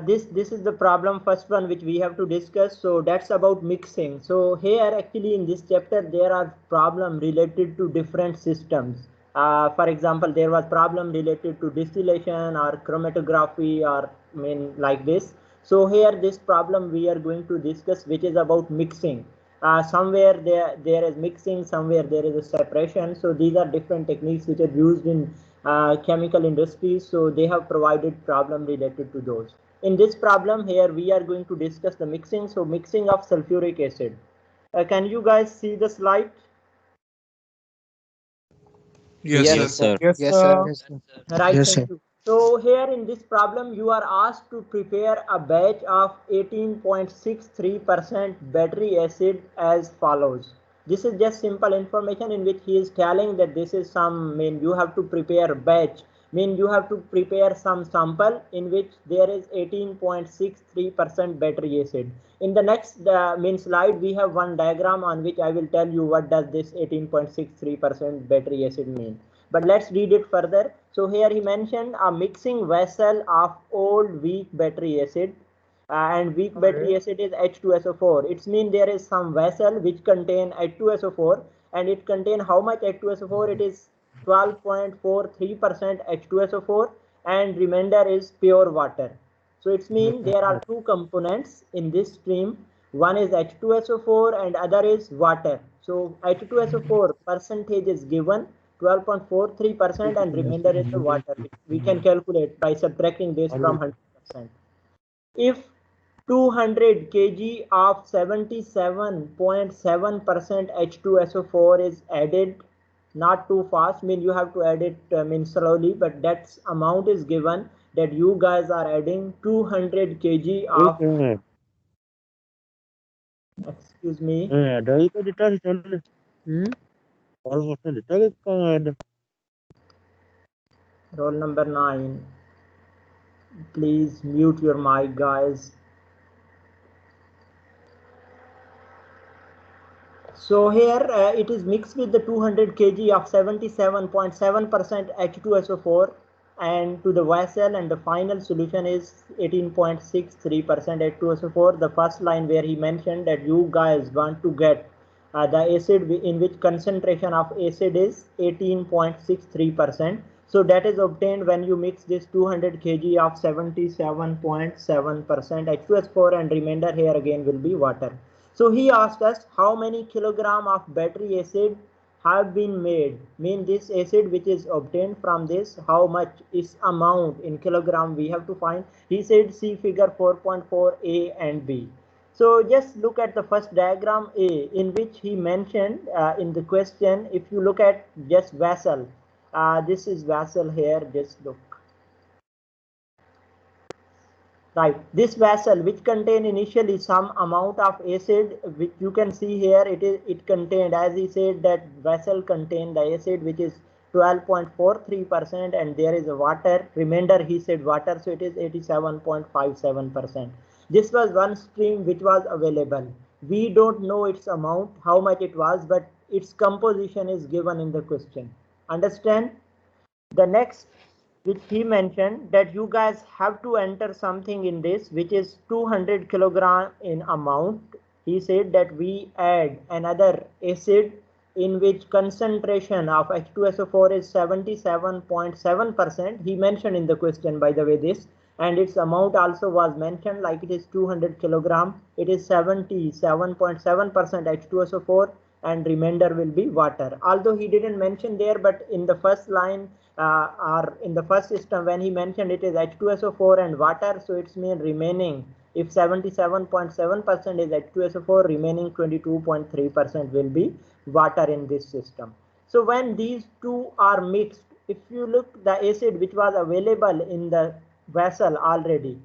this is the problem first one which we have to discuss. So that's about mixing. So here actually in this chapter there are problem related to different systems. For example, there was problem related to distillation or chromatography or like this. So here this problem we are going to discuss, which is about mixing. Somewhere there is mixing, somewhere there is a separation. So these are different techniques which are used in chemical industries. So they have provided problem related to those. In this problem here we are going to discuss the mixing. So mixing of sulfuric acid. Can you guys see the slide? Yes, Yes, sir. Yes, sir. sir. Yes, Yes, sir. sir. Yes, sir. Right, Yes, thank sir. you. So here in this problem, you are asked to prepare a batch of 18.63% battery acid as follows. This is just simple information in which he is telling that this is some, you have to prepare batch, you have to prepare some sample in which there is 18.63% battery acid. In the next slide, we have one diagram on which I will tell you what does this 18.63% battery acid mean. But let's read it further. So here he mentioned a mixing vessel of old weak battery acid, and weak battery acid is H2SO4. It's mean there is some vessel which contain H2SO4, and it contain how much H2SO4? It is 12.43% H2SO4, and remainder is pure water. So it's mean there are two components in this stream. One is H2SO4 and other is water. So H2SO4 percentage is given 12.43% and remainder is the water. We can calculate by subtracting this from 100%. If 200 kg of 77.7% H2SO4 is added, not too fast, you have to add it slowly, but that amount is given that you guys are adding 200 kg of, excuse me, Hmm? roll number 9, please mute your mic guys. So here it is mixed with the 200 kg of 77.7% H2SO4 and to the vessel, and the final solution is 18.63% H2SO4. The first line where he mentioned that you guys want to get the acid in which concentration of acid is 18.63%. So that is obtained when you mix this 200 kg of 77.7% H2SO4 and remainder here again will be water. So he asked us how many kilogram of battery acid have been made. This acid which is obtained from this, how much is amount in kilogram we have to find. He said see figure 4.4 A and B. So just look at the first diagram A, in which he mentioned in the question, if you look at just vessel, this is vessel here, just look. Right, this vessel which contain initially some amount of acid, which you can see here, it contained, as he said, that vessel contained the acid which is 12.43% and there is a water, remainder he said water, so it is 87.57%. This was one stream which was available. We don't know its amount, how much it was, but its composition is given in the question. Understand? The next which he mentioned that you guys have to enter something in this which is 200 kilogram in amount. He said that we add another acid in which concentration of H2SO4 is 77.7%. He mentioned in the question, by the way, this, and its amount also was mentioned, like it is 200 kilogram, it is 77.7% H2SO4 and remainder will be water. Although he didn't mention there, but in the first line or in the first system when he mentioned it is H2SO4 and water, so it's mean remaining, if 77.7% is H2SO4, remaining 22.3% will be water in this system. So when these two are mixed, if you look the acid which was available in the vessel already,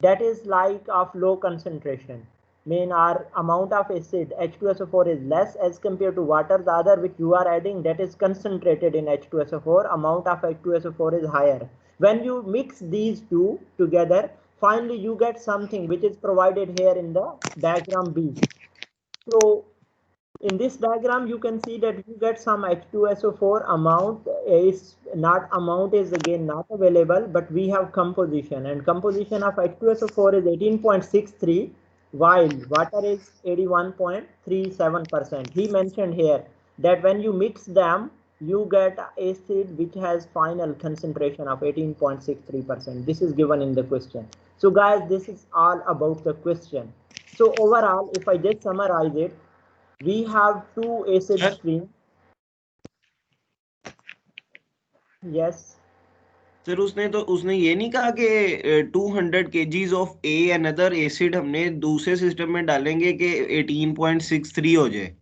that is like of low concentration, our amount of acid H2SO4 is less as compared to water. The other which you are adding, that is concentrated in H2SO4, amount of H2SO4 is higher. When you mix these two together, finally you get something which is provided here in the diagram B. So In this diagram, you can see that you get some H2SO4 amount is again not available, but we have composition, and composition of H2SO4 is 18.63, while water is 81.37%. He mentioned here that when you mix them, you get acid which has final concentration of 18.63%. This is given in the question. So guys, this is all about the question. So overall, if I just summarize it, we have two acid streams. Yes. Sir उसने ये नहीं कहा कि 200 kgs of a another acid हमने दूसरे system में डालेंगे कि 18.63 हो जाए.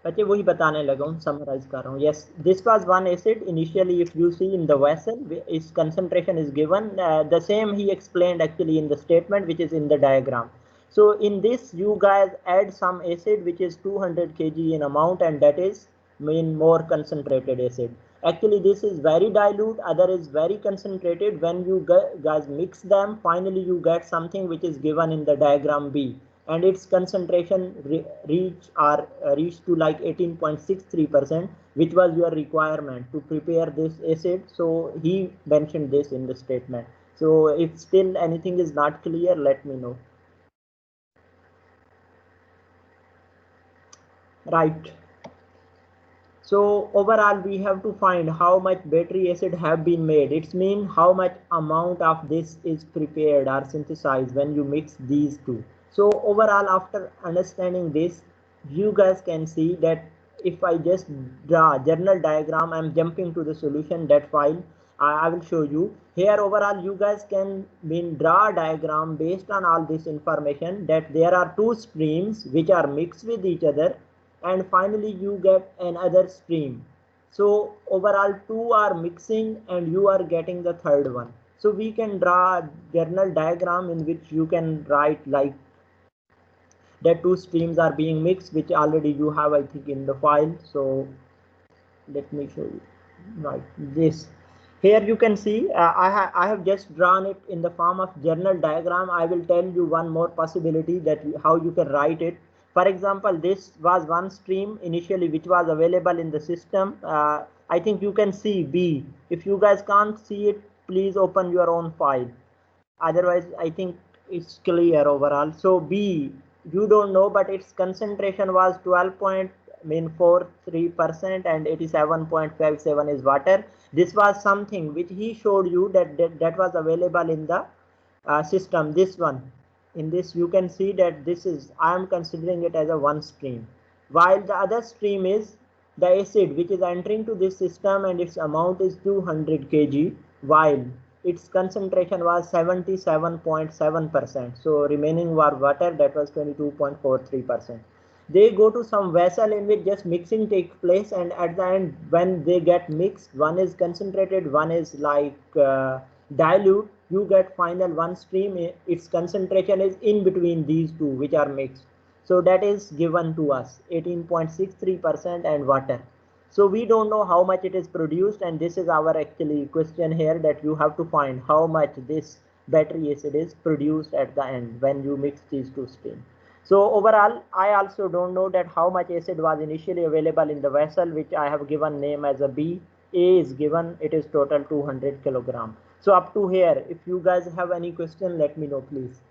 बच्चे वही बताने लगा हूँ, समराइज कर रहा हूँ. Yes, this was one acid initially. If you see in the vessel, इस concentration is given. The same he explained actually in the statement which is in the diagram. So in this you guys add some acid which is 200 kg in amount, and that is mean more concentrated acid. Actually this is very dilute, other is very concentrated. When you guys mix them, finally you get something which is given in the diagram B, and its concentration reach to like 18.63%, which was your requirement to prepare this acid. So he mentioned this in the statement. So if still anything is not clear, let me know. Right. So overall we have to find how much battery acid have been made. It's mean how much amount of this is prepared or synthesized when you mix these two. So overall, after understanding this, you guys can see that if I just draw journal diagram, I'm jumping to the solution. That file I will show you here. Overall, you guys can draw a diagram based on all this information, that there are two streams which are mixed with each other, and finally you get another stream. So overall two are mixing and you are getting the third one. So we can draw a journal diagram in which you can write like that two streams are being mixed, which already you have I think in the file. So let me show you. Right, this here you can see I have just drawn it in the form of journal diagram. I will tell you one more possibility that how you can write it. For example, this was one stream initially which was available in the system. I think you can see B. If you guys can't see it, please open your own file. Otherwise, I think it's clear overall. So B, you don't know, but its concentration was 12.43% and 87.57 is water. This was something which he showed you that was available in the system. This one. In this you can see that this is, I am considering it as a one stream, while the other stream is the acid which is entering to this system and its amount is 200 kg, while its concentration was 77.7%. So remaining were water, that was 22.43%. They go to some vessel in which just mixing takes place, and at the end when they get mixed, one is concentrated, one is like dilute, you get final one stream. Its concentration is in between these two which are mixed. So that is given to us 18.63% and water. So we don't know how much it is produced, and this is our actually question here, that you have to find how much this battery acid is produced at the end when you mix these two streams. So overall, I also don't know that how much acid was initially available in the vessel, which I have given name as a B. A is given, it is total 200 kilogram. So up to here, if you guys have any question, let me know please.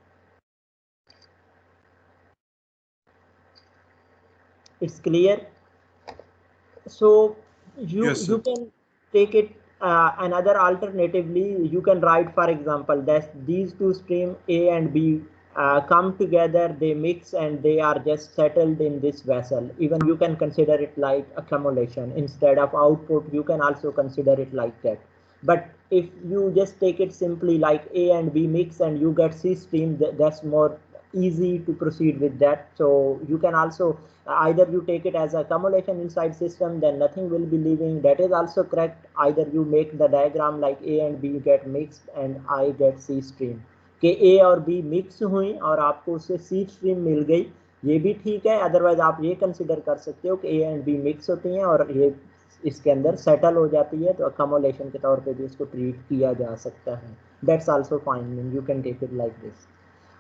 It's clear. So you can take it another alternatively. You can write, for example, that these two stream A and B come together, they mix, and they are just settled in this vessel. Even you can consider it like accumulation instead of output. You can also consider it like that. But if you just take it simply like A and B mix and you get C stream, that's more easy to proceed with that. So you can also either you take it as accumulation inside system, then nothing will be leaving. That is also correct. Either you make the diagram like A and B get mixed and I get C stream, कि A और B mix हुई और आपको उससे C stream मिल गई, ये भी ठीक है. अदरवाइज आप ये कंसिडर कर सकते हो कि A एंड B मिक्स होती हैं और ये इसके अंदर सेटल हो जाती है, तो अकोमोलेशन के तौर पे भी इसको ट्रीट किया जा सकता है. That's also fine, you can take it like this.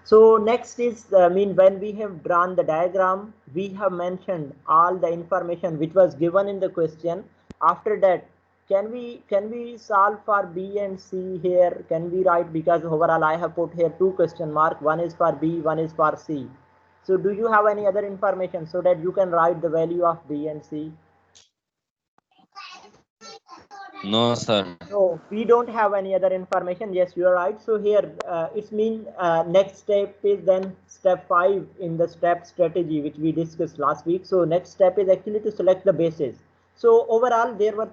So next is, when we have drawn the diagram, we have mentioned all the information which was given in the question. After that, can we solve for B and C here? Can we write, because overall I have put here 2 question mark, one is for B, one is for C. So do you have any other information so that you can write the value of B and C? No, sir. No, we don't have any other information. Yes, you are right. So here it's mean next step is then step 5 in the step strategy which we discussed last week. So next step is actually to select the bases. So overall there were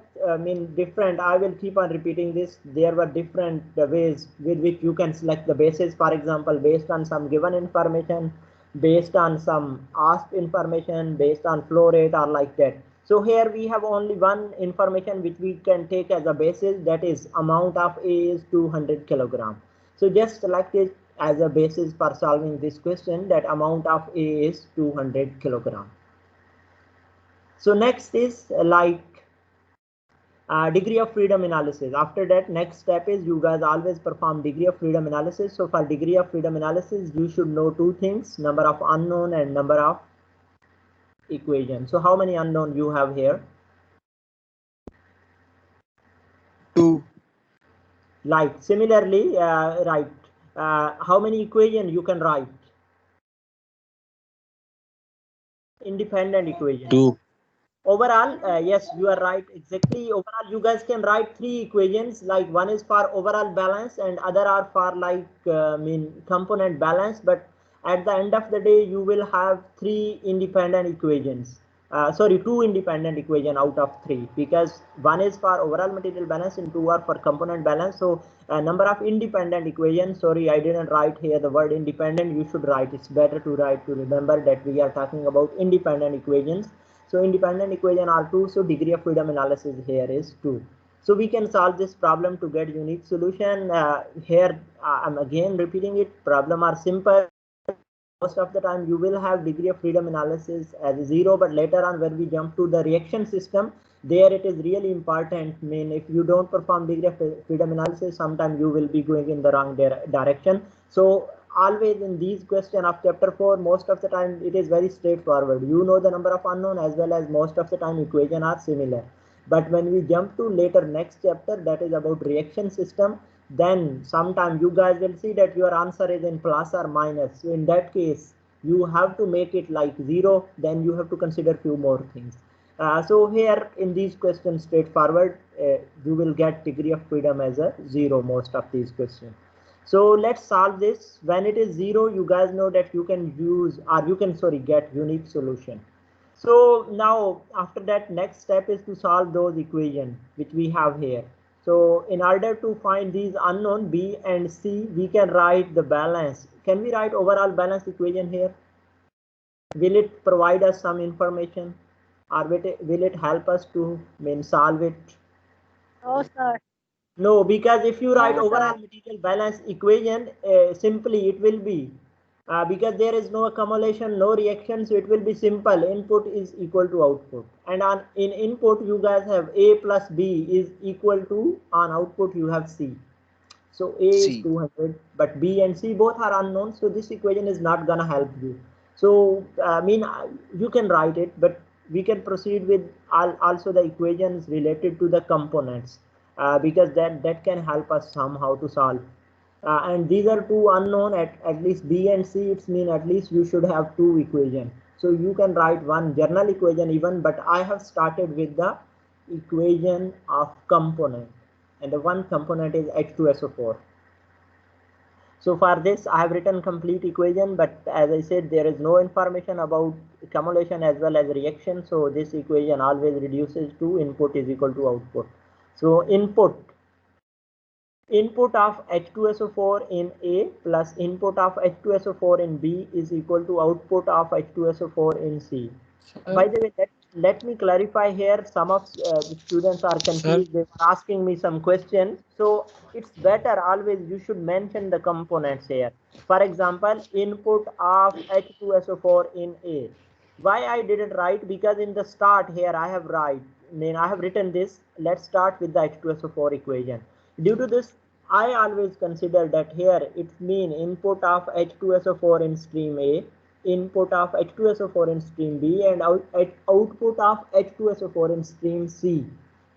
different, I will keep on repeating this, there were different ways with which you can select the bases. For example, based on some given information, based on some asked information, based on flow rate, or like that. So here we have only one information which we can take as a basis, that is amount of A is 200 kilogram. So just select it as a basis for solving this question, that amount of A is 200 kilogram. So next is degree of freedom analysis. After that, next step is you guys always perform degree of freedom analysis. So for degree of freedom analysis, you should know 2 things, number of unknown and number of equation. So how many unknown you have here? 2. Like similarly, how many equation you can write? Independent equation. 2. Overall, yes, you are right, exactly. Overall, you guys can write 3 equations, like one is for overall balance and other are for component balance. But at the end of the day, you will have 3 independent equations. Sorry, 2 independent equation out of 3, because one is for overall material balance and 2 are for component balance. So number of independent equations, sorry, I didn't write here the word independent, you should write, it's better to write, to remember that we are talking about independent equations. So independent equation are 2, so degree of freedom analysis here is 2. So we can solve this problem to get unique solution. Here I'm again repeating it, problem are simple. Most of the time you will have degree of freedom analysis as 0, but later on when we jump to the reaction system, there it is really important. If you don't perform degree of freedom analysis, sometimes you will be going in the wrong direction. So always in these questions of chapter 4, most of the time it is very straightforward. You know the number of unknown, as well as most of the time equation are similar. But when we jump to later next chapter, that is about reaction system, then sometime you guys will see that your answer is in plus or minus. So in that case, you have to make it like 0, then you have to consider few more things. So here in these questions, straightforward, you will get degree of freedom as a 0 most of these questions. So let's solve this. When it is 0, you guys know that you can use, or you can, sorry, get unique solution. So now after that, next step is to solve those equations which we have here. So in order to find these unknown B and C, we can write the balance. Can we write overall balance equation here? Will it provide us some information, or will it help us to solve it? No, sir. No, because if you write No, overall sir. material balance equation, simply it will be, because there is no accumulation, no reaction, so it will be simple. Input is equal to output, and in input you guys have A plus B is equal to, on output you have C. So A is 200, but B and C both are unknown, so this equation is not gonna help you. So you can write it, but we can proceed with also the equations related to the components, because that can help us somehow to solve. And these are 2 unknown, at least B and C. It's mean at least you should have 2 equation. So you can write one general equation even, but I have started with the equation of component, and the one component is H2SO4. So for this I have written complete equation, but as I said, there is no information about accumulation as well as reaction. So this equation always reduces to input is equal to output. So input of H2SO4 in A plus input of H2SO4 in B is equal to output of H2SO4 in C. By the way, let me clarify here. Some of the students are confused. They were asking me some questions. So it's better always you should mention the components here. For example, input of H2SO4 in A. Why I didn't write? Because in the start here I have written this. Let's start with the H2SO4 equation. Due to this, I always consider that here it's mean input of H2SO4 in stream A, input of H2SO4 in stream B, and output of H2SO4 in stream C.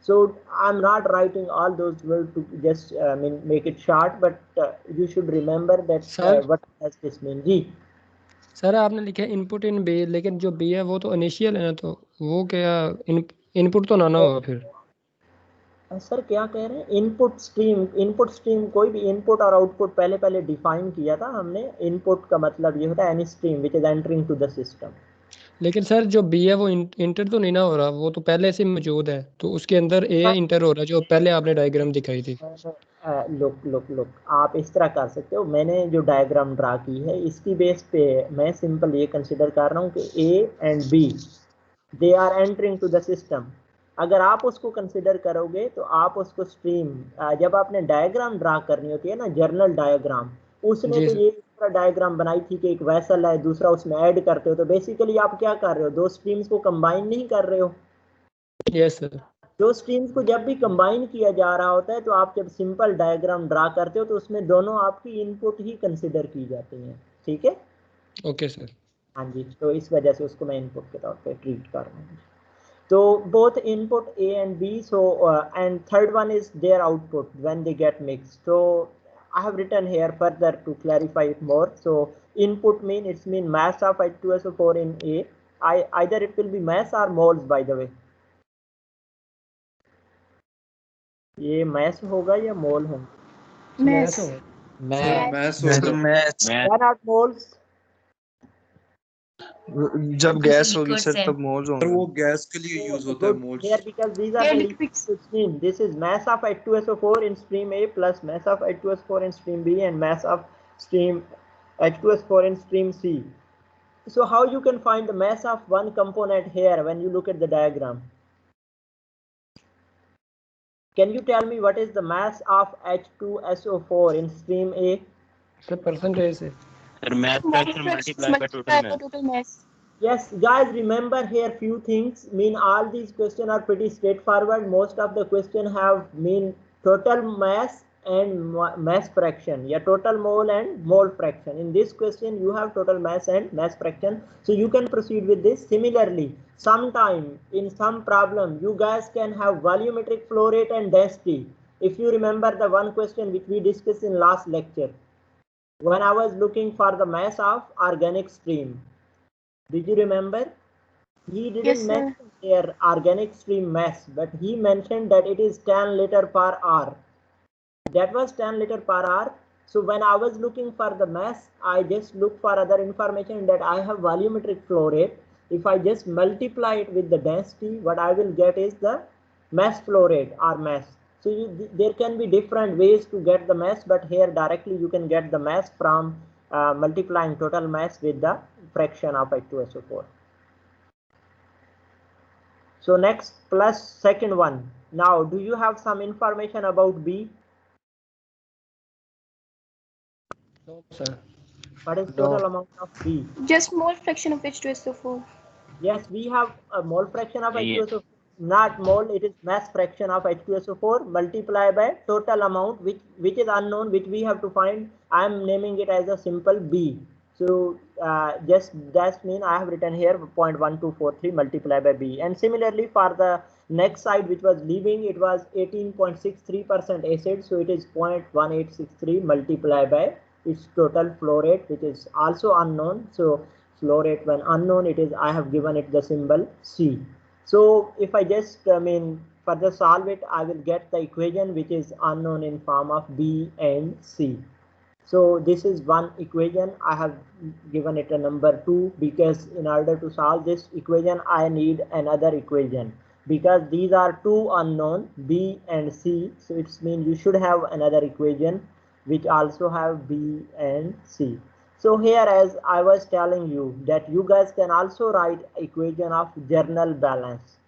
So I'm not writing all those words to just make it short, but you should remember that what does this mean. जी sir आपने लिखा है input in B, लेकिन जो B है वो तो initial है ना, तो वो क्या इनपुट तो ना होगा फिर? सर क्या कह रहे हैं? इनपुट स्ट्रीम कोई भी इनपुट और आउटपुट पहले डिफाइन किया था हमने। इनपुट का मतलब ये होता है any stream which is entering to the system. लेकिन सर जो बी है वो इंटर तो नहीं ना हो रहा, वो तो पहले से मौजूद है, तो उसके अंदर ए इंटर हो रहा है जो पहले आपने डायग्राम दिखाई थी। लुक आप इस तरह कर सकते हो। मैंने जो डायग्राम ड्रा की है इसकी बेस पे मैं सिंपल ये कंसिडर कर रहा हूँ कि A and B they are entering to the system. अगर आप उसको कंसिडर करोगे तो आप उसको स्ट्रीम, जब आपने डायग्राम ड्रा करनी होती है ना, जर्नल डायग्राम, उसने तो ये डायग्राम बनाई थी कि एक वेसल है, दूसरा उसमें ऐड करते हो, तो बेसिकली आप क्या कर रहे हो? दो स्ट्रीम्स को कंबाइन नहीं कर रहे हो। Yes sir. दो स्ट्रीम्स को जब भी कंबाइन किया जा रहा होता है तो आप जब सिंपल डायग्राम ड्रा करते हो तो उसमें दोनों आपकी इनपुट ही कंसिडर की जाती हैं। ठीक है? Okay sir. हाँ जी, तो इस वजह से उसको मैं इनपुट के तौर पे ट्रीट कर रहा हूँ। So both input A and B, so and third one is their output when they get mixed. So I have written here further to clarify it more. So input mean mass of H2SO4 in A. Either it will be mass or moles, by the way. ये mass होगा या mole होगा? Mass. Why not moles? जब gas होगी sir तब moles होंगे। वो gas के लिए यूज होता है moles. Here because these are the liquids stream. This is mass of H2SO4 in stream A plus mass of H2SO4 in stream B and mass of stream H2SO4 in stream C. So how you can find the mass of one component here when you look at the diagram? Can you tell me what is the mass of H2SO4 in stream A? The percentage is mass fraction multiplied by total mass. Yes, guys, remember here few things. All these questions are pretty straightforward. Most of the question have total mass and mass fraction. Yeah, total mole and mole fraction. In this question, you have total mass and mass fraction. So you can proceed with this. Similarly, sometime in some problem, you guys can have volumetric flow rate and density. If you remember the one question which we discussed in last lecture, when I was looking for the mass of organic stream. Did you remember? He didn't mention here organic stream mass, but he mentioned that it is 10 liter per hour. That was 10 liter per hour. So when I was looking for the mass, I just looked for other information that I have volumetric flow rate. If I just multiply it with the density, what I will get is the mass flow rate or mass. So there can be different ways to get the mass, but here directly you can get the mass from multiplying total mass with the fraction of H2SO4. So next plus second one. Now, do you have some information about B? no sir. What is total amount of B? Just mole fraction of H2SO4. Yes, we have a mole fraction of H2SO4. Not mole, it is mass fraction of H2SO4 multiplied by total amount which is unknown, which we have to find. I am naming it as a simple B. So just that mean I have written here 0.1243 multiplied by B. And similarly for the next side which was leaving, it was 18.63% acid, so it is 0.1863 multiplied by its total flow rate, which is also unknown. So flow rate when unknown, it is, I have given it the symbol C. So if I just further solve it, I will get the equation which is unknown in form of B and C. So this is one equation. I have given it a number 2 because in order to solve this equation, I need another equation because these are two unknown B and C. So it's mean you should have another equation which also have B and C. So here, as I was telling you, that you guys can also write equation of general balance.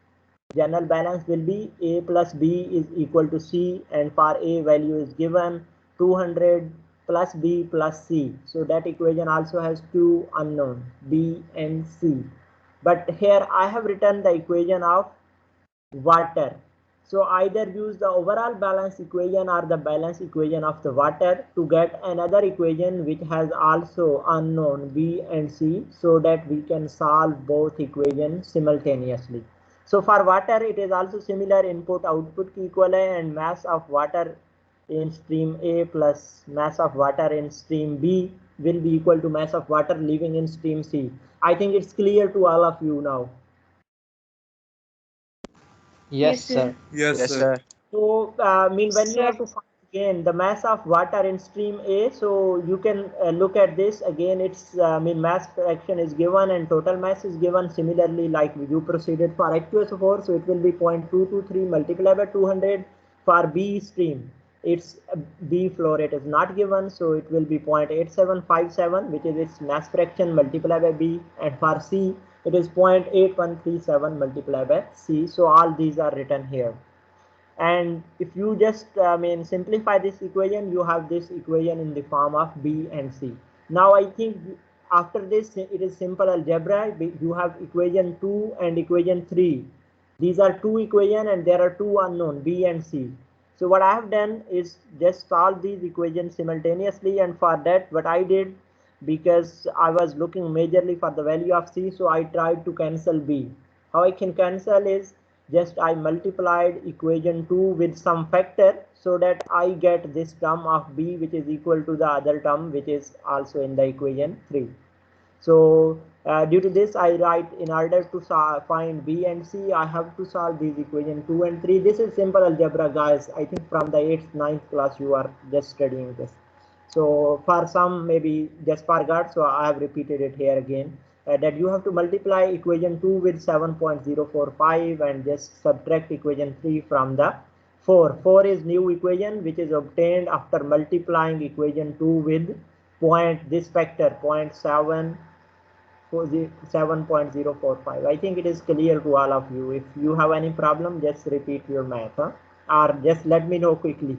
General balance will be A plus B is equal to C, and for A value is given 200 plus B plus C. So that equation also has two unknown, B and C. But here I have written the equation of water. So either use the overall balance equation or the balance equation of the water to get another equation which has also unknown B and C, so that we can solve both equations simultaneously. So for water, it is also similar, input output equivalent, and mass of water in stream A plus mass of water in stream B will be equal to mass of water leaving in stream C. I think it's clear to all of you now. Yes, sir. Yes, Yes, sir. sir. So, when you have to find again the mass of water in stream A, so you can look at this again. It's mass fraction is given and total mass is given. Similarly, like you proceeded for H2SO4, so it will be 0.223 multiplied by 200. For B stream, its B flow rate is not given, so it will be 0.8757, which is its mass fraction multiplied by B, and for C, it is 0.8137 multiplied by C. So all these are written here. And if you just simplify this equation, you have this equation in the form of B and C. Now I think after this it is simple algebra. You have equation 2 and equation 3. These are two equations and there are two unknown, B and C. So what I have done is just solve these equations simultaneously, and for that what I did, because I was looking majorly for the value of C, so I tried to cancel B. How I can cancel is just I multiplied equation 2 with some factor, so that I get this term of B which is equal to the other term which is also in the equation 3. So due to this, I write, in order to find B and C, I have to solve these equation 2 and 3. This is simple algebra, guys. I think from the 8th, 9th class you are just studying this. So for some maybe just forgot, so I have repeated it here again. That you have to multiply equation 2 with 7.045 and just subtract equation 3 from the 4. 4 is new equation which is obtained after multiplying equation 2 with this factor 7.045. I think it is clear to all of you. If you have any problem, just repeat your math, or just let me know quickly.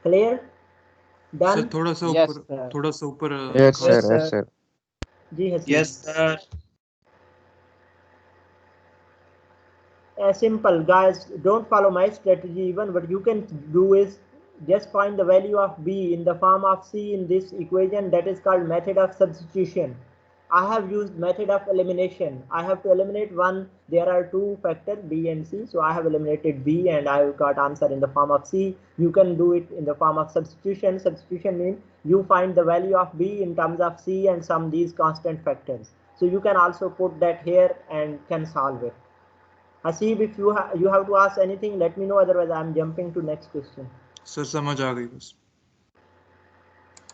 Clear? Done? Sir थोड़ा सा Yes, ऊपर sir. थोड़ा सा ऊपर Yes, sir. Yes, Yes, sir. sir. जी Haseeb. Yes, sir. Simple, guys. Don't follow my strategy. Even what you can do is just find the value of B in the form of C in this equation. That is called method of substitution. I have used method of elimination. I have to eliminate one. There are two factors, B and C. So I have eliminated B and I have got answer in the form of C. You can do it in the form of substitution. Substitution means you find the value of B in terms of C and sum these constant factors. So you can also put that here and can solve it. Hasib, if you have to ask anything, let me know. Otherwise, I'm jumping to next question. Sir समझ आ गई बस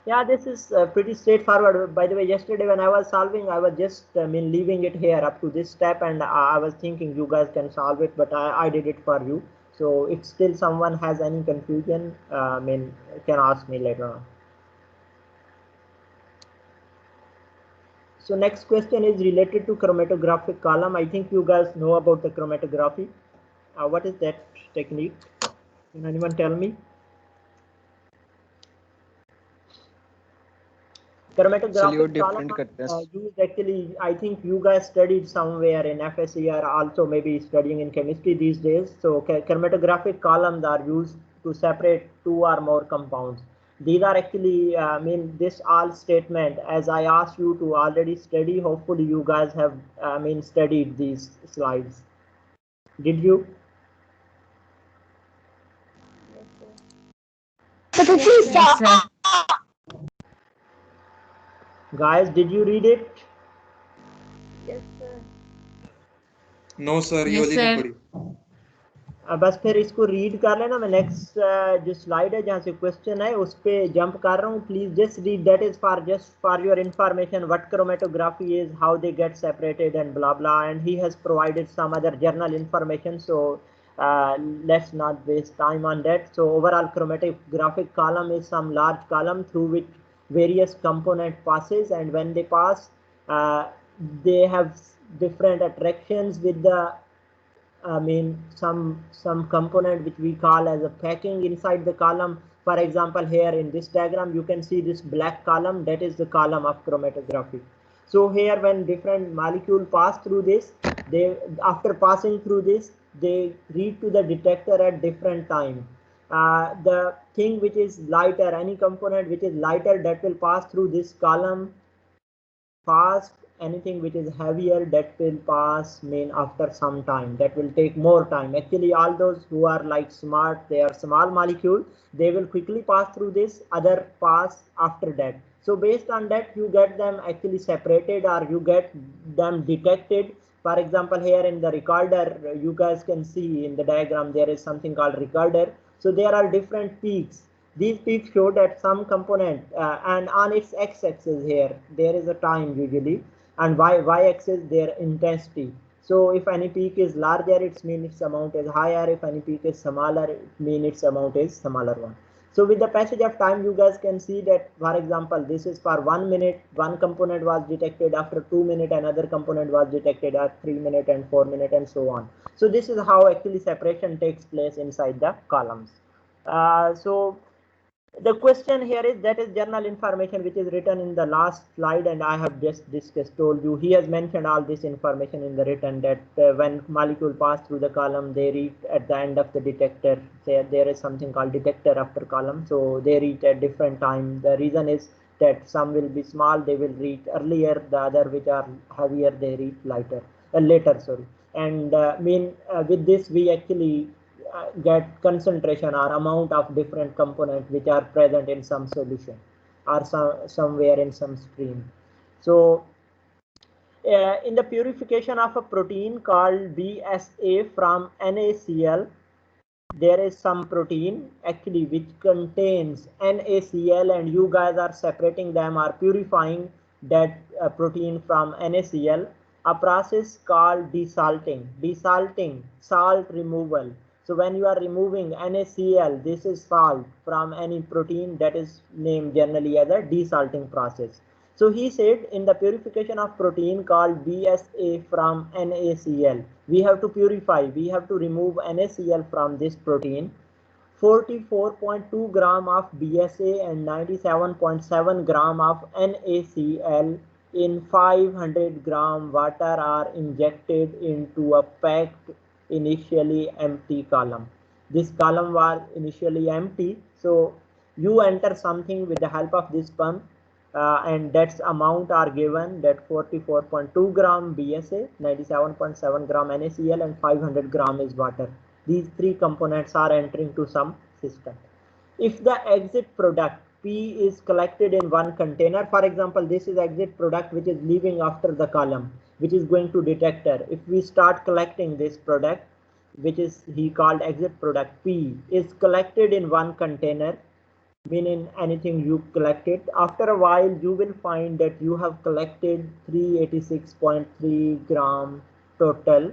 Yeah, this is pretty straightforward. By the way, yesterday when I was solving, I was just leaving it here up to this step, and I was thinking you guys can solve it, but I did it for you. So if still someone has any confusion, can ask me later on. So next question is related to chromatographic column. I think you guys know about the chromatography. What is that technique? Can anyone tell me? Chromatographic column used actually, I think you guys studied somewhere in FSC or also maybe studying in chemistry these days. So chromatographic columns are used to separate two or more compounds. These are actually, this all statement, as I asked you to already study, hopefully you guys have, studied these slides. Did you? Yes, sir. Guys, did you read it? No sir ये Yes, वाली नहीं sir. पढ़ी बस फिर इसको read कर लेना। मैं नेक्स्ट जो स्लाइड है जहाँ से क्वेश्चन है उस पे जंप कर रहा हूँ। Please just read, that is for just for your information what chromatography is, how they get separated and blah blah, and he has provided some other journal information, so let's not waste time on that. So overall chromatographic column is some large column through which various component passes, and when they pass they have different attractions with the some component which we call as a packing inside the column. For example, here in this diagram you can see this black column, that is the column of chromatography. So here when different molecule pass through this, they after passing through this, they read to the detector at different time. The thing which is lighter, any component which is lighter, that will pass through this column fast. Anything which is heavier, that will pass after some time, that will take more time. Actually all those who are like smart, they are small molecule, they will quickly pass through this, other pass after that. So based on that you get them actually separated, or you get them detected. For example, here in the recorder, you guys can see in the diagram there is something called recorder. So there are different peaks. These peaks show that some component, and on its x-axis here there is a time usually, and y-axis their intensity. So if any peak is larger, it means its amount is higher. If any peak is smaller, it means its amount is smaller one. So with the passage of time, you guys can see that, for example, this is for 1 minute, one component was detected. After 2 minutes, another component was detected at 3 minutes and 4 minutes and so on. So this is how actually separation takes place inside the columns. So the question here is, that is journal information which is written in the last slide, and I have just discussed, told you. He has mentioned all this information in the written, that when molecule pass through the column, they reach at the end of the detector. There is something called detector after column, so they reach at different time. The reason is that some will be small, they will reach earlier, the other which are heavier, they reach later, sorry. And with this we actually get concentration or amount of different components which are present in some solution or somewhere in some stream. So in the purification of a protein called BSA from NaCl, there is some protein actually which contains NaCl, and you guys are separating them or purifying that protein from NaCl. A process called desalting, salt removal. So when you are removing NaCl, this is salt from any protein, that is named generally as a desalting process. So he said, in the purification of protein called BSA from NaCl, we have to purify, we have to remove NaCl from this protein. 44.2 gram of BSA and 97.7 gram of NaCl in 500 gram water are injected into a packed initially empty column. This column was initially empty, so you enter something with the help of this pump, and that's amount are given, that 44.2 gram BSA, 97.7 gram NaCl, and 500 gram is water. These three components are entering to some system. If the exit product P is collected in one container, for example, this is exit product which is leaving after the column, which is going to detector. If we start collecting this product, which is he called exit product, P is collected in one container, meaning anything you collected. After a while, you will find that you have collected 386.3 gram total.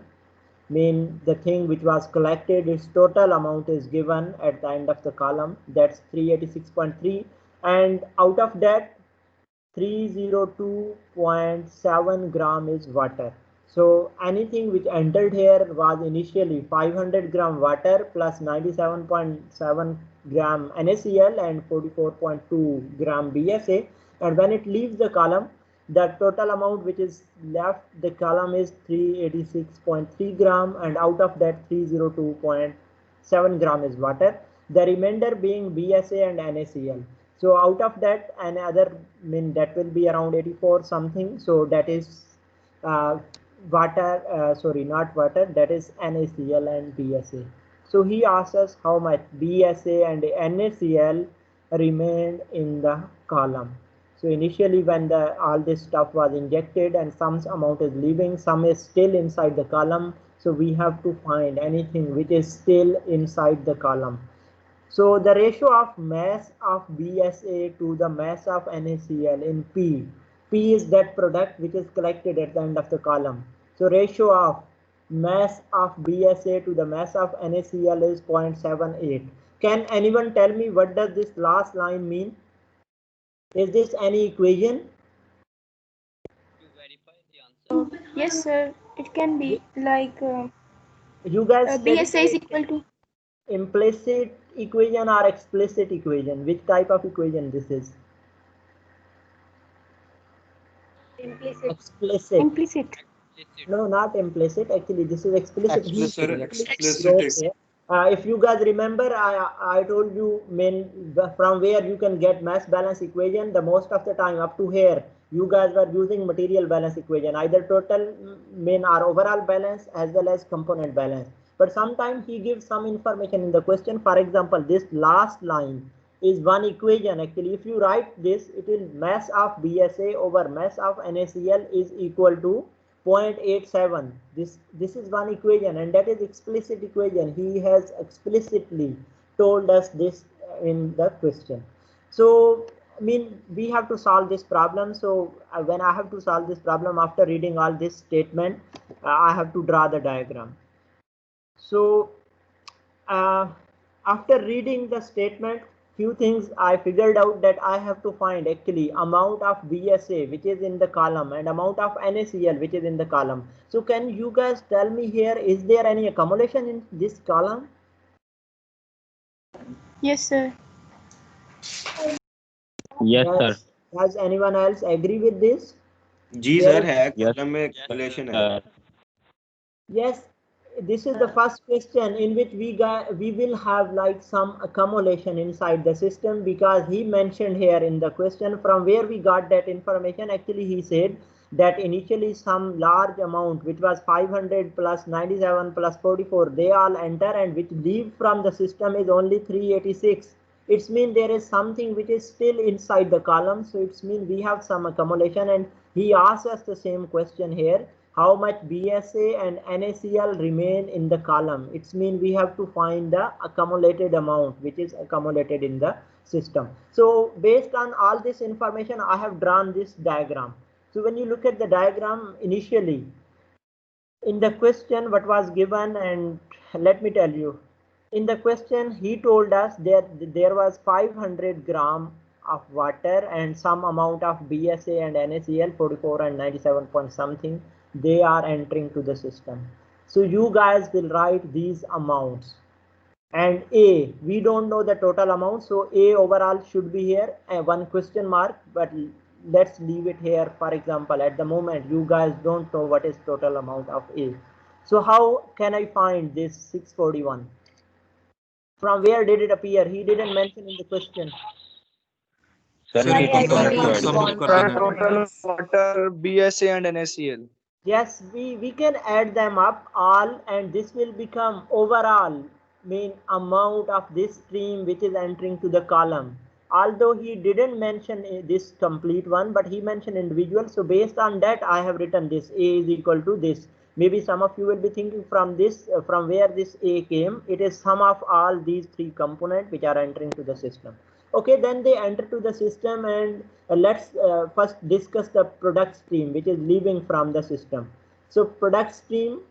Mean the thing which was collected, its total amount is given at the end of the column, that's 386.3, and out of that 302.7 gram is water. So anything which entered here was initially 500 gram water plus 97.7 gram NaCl and 44.2 gram BSA, and when it leaves the column, the total amount which is left the column is 386.3 gram, and out of that 302.7 gram is water, the remainder being BSA and NaCl. So out of that, another that will be around 84 something, so that is water, sorry, not water, that is NaCl and BSA. So he asks us how much BSA and NaCl remained in the column. So initially when all this stuff was injected and some amount is leaving, some is still inside the column. So we have to find anything which is still inside the column. So the ratio of mass of BSA to the mass of NaCl in P. P is that product which is collected at the end of the column. So ratio of mass of BSA to the mass of NaCl is 0.78. Can anyone tell me what does this last line mean? Is this any equation? Yes, sir. It can be like You guys BSA is equal to implicit equation or explicit equation? Which type of equation this is? Explicit. Implicit. No, not implicit. Actually, this is explicit. He Sir, explicitly wrote explicit. here. If you guys remember, I told you from where you can get mass balance equation. The most of the time up to here, you guys were using material balance equation, either total or overall balance as well as component balance. But sometimes he gives some information in the question. For example, this last line is one equation. Actually, if you write this, it will mass of BSA over mass of NaCl is equal to 0.87. This is one equation, and that is explicit equation. He has explicitly told us this in the question. So I mean, we have to solve this problem. So when I have to solve this problem, after reading all this statement, I have to draw the diagram. So after reading the statement, few things I figured out that I have to find actually amount of BSA which is in the column and amount of NaCl which is in the column. So can you guys tell me here, is there any accumulation in this column? Yes, sir. Yes, sir. Does anyone else agree with this? जी There sir is- है column में accumulation है. Yes, this is the first question in which we will have like some accumulation inside the system, because he mentioned here in the question from where we got that information. Actually, he said that initially some large amount which was 500 plus 97 plus 44 they all enter, and which leave from the system is only 386. It's mean there is something which is still inside the column, so it's mean we have some accumulation. And he asks us the same question here, how much BSA and NaCl remain in the column. It's mean we have to find the accumulated amount which is accumulated in the system. So based on all this information, I have drawn this diagram. So when you look at the diagram initially in the question what was given, and let me tell you, in the question he told us that there was 500 gram of water and some amount of BSA and NaCl 44 and 97 point something they are entering to the system. So you guys will write these amounts, and A, we don't know the total amount, so A overall should be here, one question mark, but let's leave it here. For example, at the moment you guys don't know what is total amount of A. So how can I find this 641? From where did it appear? He didn't mention in the question. Sir, Sir, we ये can दोनों sum को up sum up कर Total देना. water, BSA and NaCl. Yes, we can add them up all, and this will become overall mean amount of this stream which is entering to the column. Although he didn't mention this complete one, but he mentioned individual. So based on that, I have written this A is equal to this. Maybe some of you will be thinking from this, from where this A came. It is sum of all these three components which are entering to the system. Okay, then they enter to the system, and let's first discuss the product stream which is leaving from the system. So product stream,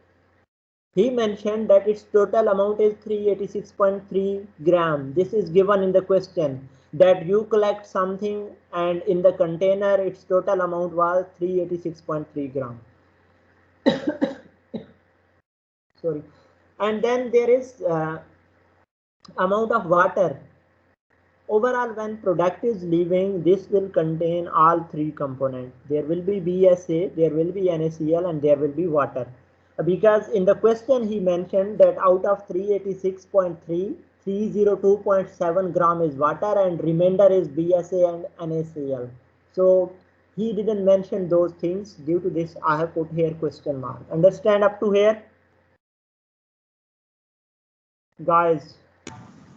he mentioned that its total amount is 386.3 gram. This is given in the question, that you collect something and in the container its total amount was 386.3 gram. Sorry. And then there is amount of water. Overall, when product is leaving, this will contain all three components. There will be BSA, there will be NaCl, and there will be water. Because in the question he mentioned that out of 386.3, 302.7 gram is water and remainder is BSA and NaCl. So he didn't mention those things. Due to this, I have put here question mark. Understand up to here? Guys.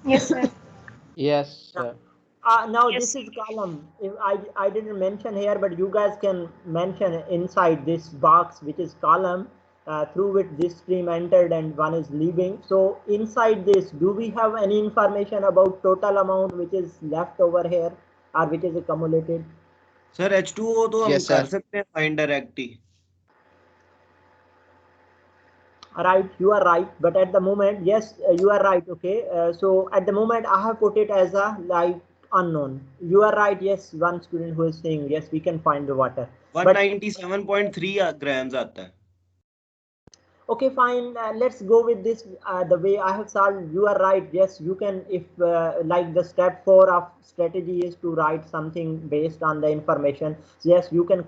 Yes, sir. Yes, sir. Now this is column. If I didn't mention here, but you guys can mention inside this box which is column through which this stream entered and one is leaving. So inside this, do we have any information about total amount which is left over here or which is accumulated? Sir H2O तो हम Yes, कर sir. सकते हैं find direct he. Right, you are right, but at the moment, yes, you are right. Okay, so at the moment I have put it as a like unknown. You are right. Yes, one student who is saying yes, we can find the water. 197.3 grams आता है. Okay, fine. Let's go with this. The way I have solved, you are right. Yes, you can. If like the step 4 of strategy is to write something based on the information. Yes, you can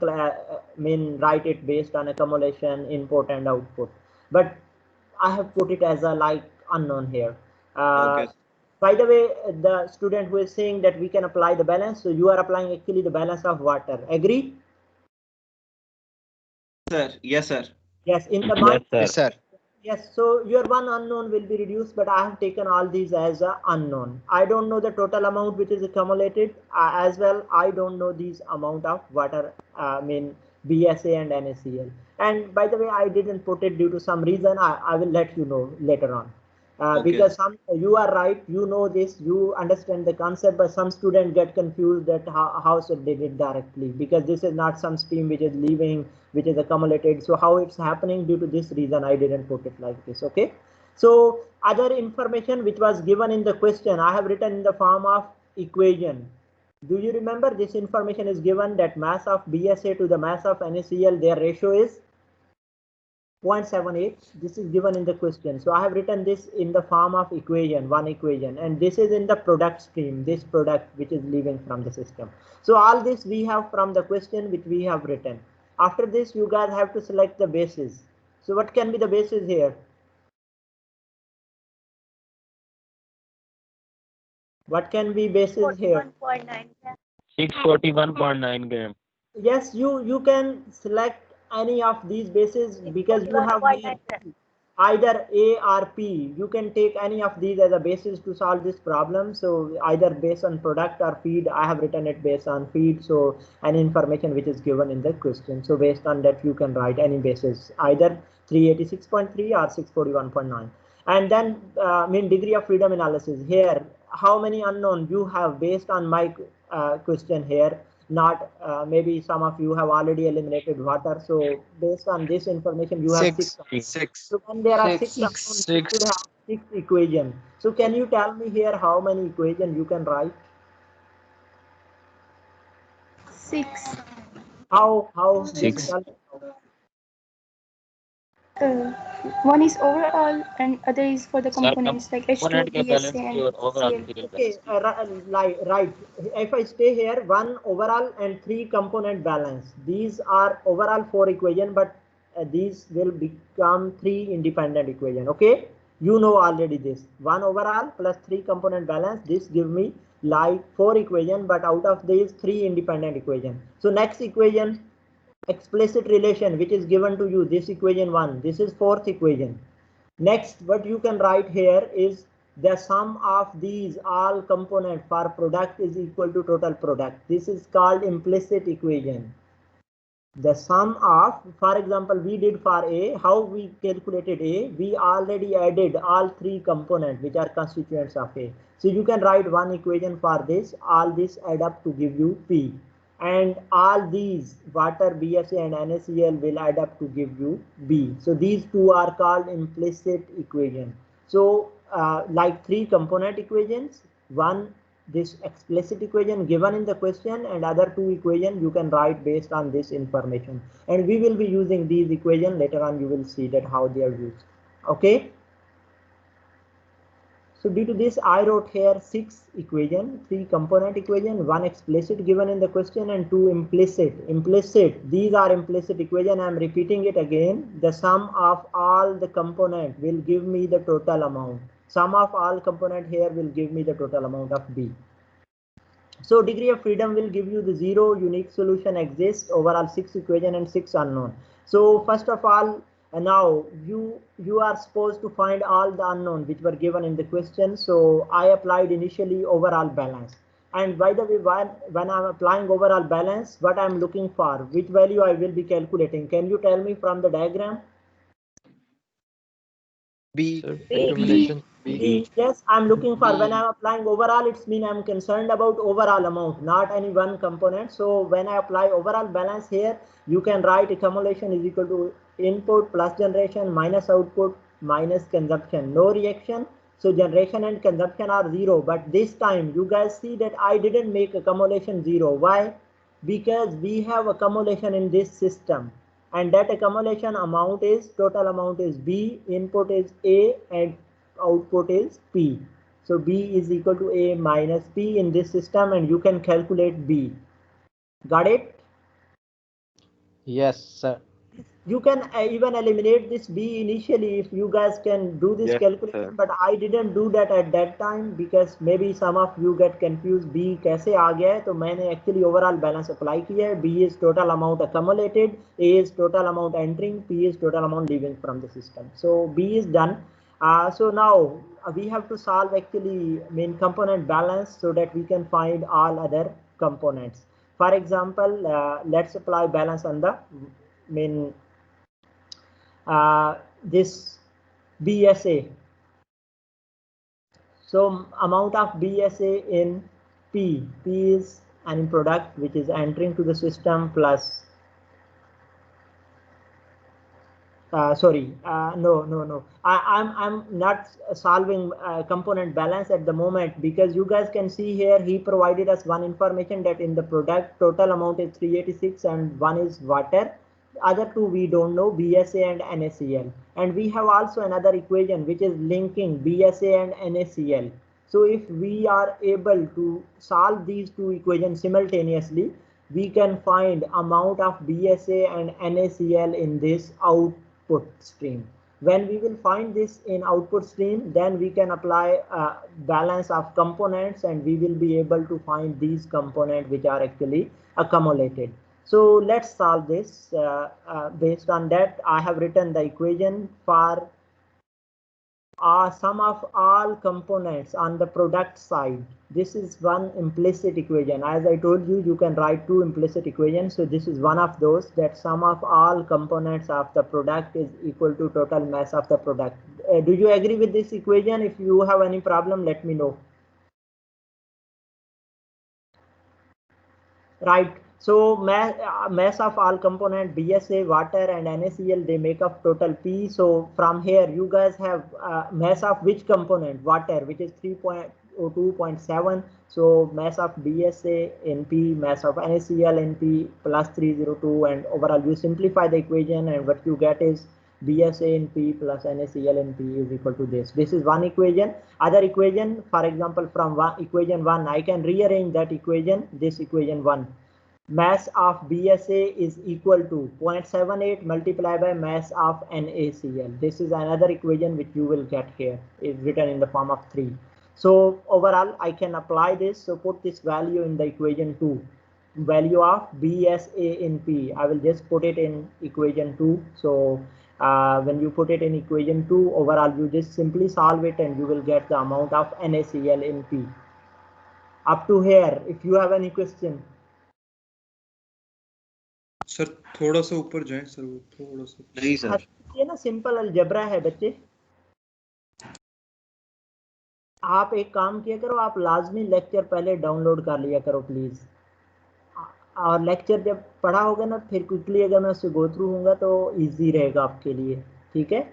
write it based on accumulation, input and output. But I have put it as a like unknown here. Okay. By the way, the student who is saying that we can apply the balance, so you are applying actually the balance of water. Agree? Sir, yes, sir. Yes, in the Yes, sir. Yes, sir. Yes, so your one unknown will be reduced, but I have taken all these as a unknown. I don't know the total amount which is accumulated as well. I don't know these amount of water, BSA and NaCl. And by the way, I didn't put it due to some reason. I will let you know later on. Okay. Because you are right, you know this, you understand the concept, but some students get confused that how should they did directly, because this is not some stream which is leaving, which is accumulated. So how it's happening, due to this reason I didn't put it like this. Okay, so other information which was given in the question, I have written in the form of equation. Do you remember this information is given that mass of BSA to the mass of NaCl, their ratio is 0.78. This is given in the question. So I have written this in the form of equation, one equation, and this is in the product stream, this product which is leaving from the system. So all this we have from the question which we have written. After this, you guys have to select the basis. So what can be the basis here? What can be basis here? 641.9 gram. Yes, you can select any of these bases because you have made either A or P. You can take any of these as a basis to solve this problem. So either based on product or feed. I have written it based on feed. So any information which is given in the question. So based on that, you can write any basis, either 386.3 or 641.9. And then degree of freedom analysis. Here, how many unknown you have based on my question here. Not maybe some of you have already eliminated water. So based on this information, you have six. So when there are six unknowns, you should have 6 equations. So can you tell me here how many equations you can write? 6. How? Six. Tell me. One is overall and other is for the components like H2, component के balance BSA की और and overall Cl. material Okay, right. If I stay here, 1 overall and 3 component balance. These are overall 4 equations, but these will become 3 independent equations. Okay, you know already this. 1 overall plus 3 component balance. This give me like 4 equations, but out of these 3 independent equations. So next equation, explicit relation, which is given to you. This equation 1. This is 4th equation. Next, what you can write here is the sum of these all components for product is equal to total product. This is called implicit equation. The sum of, for example, we did for A, how we calculated A, we already added all 3 components which are constituents of A. So you can write one equation for this, all this add up to give you P. And all these water, BSA and NaCl will add up to give you B. So these two are called implicit equation. So like 3 component equations, one this explicit equation given in the question, and other 2 equations you can write based on this information. And we will be using these equations later on. You will see that how they are used. Okay. So due to this, I wrote here 6 equation, 3 component equation, 1 explicit given in the question, and 2 implicit. Implicit, these are implicit equation. I am repeating it again. The sum of all the component will give me the total amount. Sum of all component here will give me the total amount of B. So degree of freedom will give you the 0 unique solution exists, overall 6 equation and 6 unknown. So first of all, now you are supposed to find all the unknown which were given in the question. So I applied initially overall balance. And by the way, when I'm applying overall balance, what I'm looking for, which value I will be calculating, can you tell me from the diagram? B. Accumulation. B. Yes, I'm looking for, when I'm applying overall, it's mean I'm concerned about overall amount, not any one component. So when I apply overall balance here, you can write accumulation is equal to input plus generation minus output minus consumption, no reaction. So generation and consumption are 0, but this time you guys see that I didn't make accumulation 0. Why? Because we have accumulation in this system. and that accumulation amount is, total amount is B, input is A and output is P. So B is equal to A minus P in this system, and you can calculate B. Got it? Yes, sir. You can even eliminate this B initially if you guys can do this Yes, calculation, sir. but I didn't do that at that time because maybe some of you get confused B कैसे आ गया है, तो मैंने actually overall balance apply किया है. B is total amount accumulated, A is total amount entering, P is total amount leaving from the system. So B is done. So now we have to solve actually main component balance so that we can find all other components. For example, let's apply balance on the main this BSA. So amount of BSA in P is an product which is entering to the system plus no. I'm not solving component balance at the moment because you guys can see here he provided us one information that in the product total amount is 386 and one is water. Other two we don't know, BSA and NaCl, and we have also another equation which is linking BSA and NaCl. So if we are able to solve these two equations simultaneously, we can find amount of BSA and NaCl in this output stream. When we will find this in output stream, then we can apply balance of components and we will be able to find these components which are actually accumulated. So let's solve this. Based on that, I have written the equation for sum of all components on the product side. This is one implicit equation. As I told you, you can write two implicit equations. So this is one of those, that sum of all components of the product is equal to total mass of the product. Do you agree with this equation? If you have any problem, let me know. Right. So mass of all component BSA, water and NaCl, they make up total P. So from here you guys have mass of which component? Water, which is 302.7. So mass of BSA in P, mass of NaCl in P plus 302, and overall you simplify the equation and what you get is BSA in P plus NaCl in P is equal to this. This is one equation. Other equation, for example, from equation 1, I can rearrange that equation, this equation 1. Mass of BSA is equal to 0.78 multiplied by mass of NaCl. This is another equation which you will get here. It's written in the form of 3. So overall, I can apply this. So put this value in the equation 2. Value of BSA in P. I will just put it in equation 2. So when you put it in equation 2, overall you just simply solve it and you will get the amount of NaCl in P. Up to here, if you have any question. Sir थोड़ा सा ऊपर जाएं sir, वो थोड़ा सा नहीं sir, ये ना सिंपल अलजेब्रा है बच्चे. आप एक काम किया करो, आप लाजमी लेक्चर पहले डाउनलोड कर लिया करो प्लीज, और लेक्चर जब पढ़ा होगा ना फिर क्विकली अगर मैं उससे गो थ्रू होऊंगा तो इजी रहेगा आपके लिए. ठीक है?